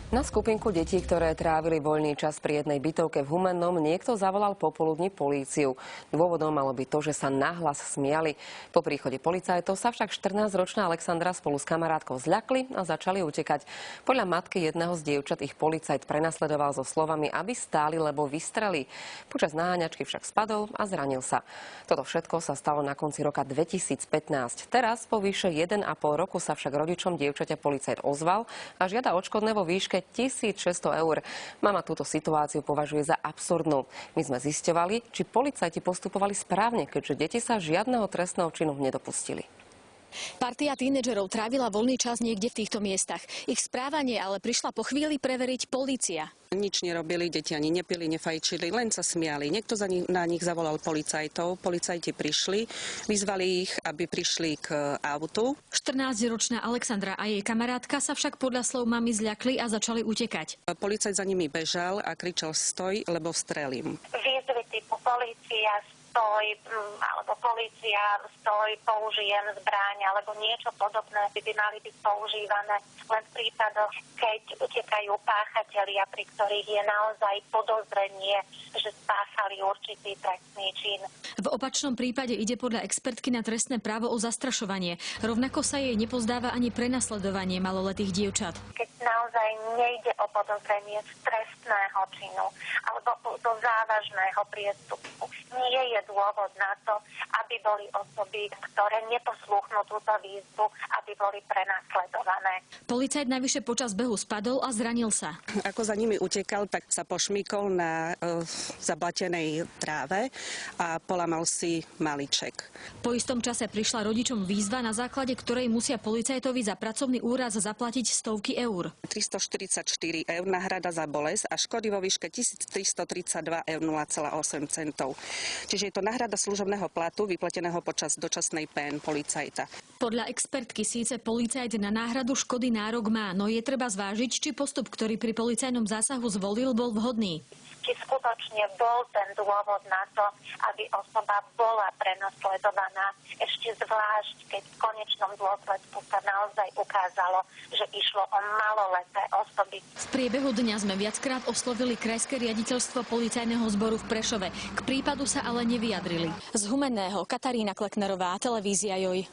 Na skupinku detí, ktoré trávili voľný čas pri jednej bytovke v Humennom, niekto zavolal popoludní políciu. Dôvodom malo byť to, že sa nahlas smiali. Po príchode policajtov sa však 14-ročná Alexandra spolu s kamarátkou zľakli a začali utekať. Podľa matky jedného z dievčat ich policajt prenasledoval so slovami, aby stáli, lebo vystrelí. Počas naháňačky však spadol a zranil sa. Toto všetko sa stalo na konci roka 2015. Teraz, po vyše 1,5 roku, sa však rodičom dievčaťa policajt ozval a žiada odškodné vo výške 1600 eur. Mama túto situáciu považuje za absurdnú. My sme zisťovali, či policajti postupovali správne, keďže deti sa žiadneho trestného činu nedopustili. Partia tínedžerov trávila voľný čas niekde v týchto miestach. Ich správanie ale prišla po chvíli preveriť polícia. Nič nerobili, deti ani nepili, nefajčili, len sa smiali. Niekto na nich zavolal policajtov, policajti prišli, vyzvali ich, aby prišli k autu. 14-ročná Alexandra a jej kamarátka sa však podľa slov mami zľakli a začali utekať. Policajt za nimi bežal a kričal stoj, lebo strelím. Výzvy typu polícia stoj, alebo polícia stoj, použijem zbraň, alebo niečo podobné by mali byť používané len v prípadoch, keď utekajú páchatelia, pri ktorých je naozaj podozrenie, že spáchali určitý trestný čin. V opačnom prípade ide podľa expertky na trestné právo o zastrašovanie. Rovnako sa jej nepozdáva ani prenasledovanie maloletých dievčat. Keď naozaj nejde o podozrenie z trestného činu alebo do závažného priestupu, nie je dôvod na to, aby boli osoby, ktoré neposlúchnú túto výzvu, aby boli prenasledované. Policajt navyše počas behu spadol a zranil sa. Ako za nimi utekal, tak sa pošmykol na zablatenej tráve a polamal si maliček. Po istom čase prišla rodičom výzva, na základe ktorej musia policajtovi za pracovný úraz zaplatiť stovky eur. 344 eur náhrada za bolesť a škody vo výške 1332 eur 0,8 centov. Čiže je to náhrada služobného platu vyplateného počas dočasnej PN policajta. Podľa expertky síce policajt na náhradu škody nárok má, no je treba zvážiť, či postup, ktorý pri policajnom zásahu zvolil, bol vhodný. Či skutočne bol ten dôvod na to, aby osoba bola prenasledovaná, ešte zvlášť, keď v konečnom dôsledku sa naozaj ukázalo, že išlo o maloleté osoby. V priebehu dňa sme viackrát oslovili Krajské riaditeľstvo policajného zboru v Prešove. K prípadu sa ale nevyjadrili. Z Humenného Katarína Kleknerová, televízia JOJ.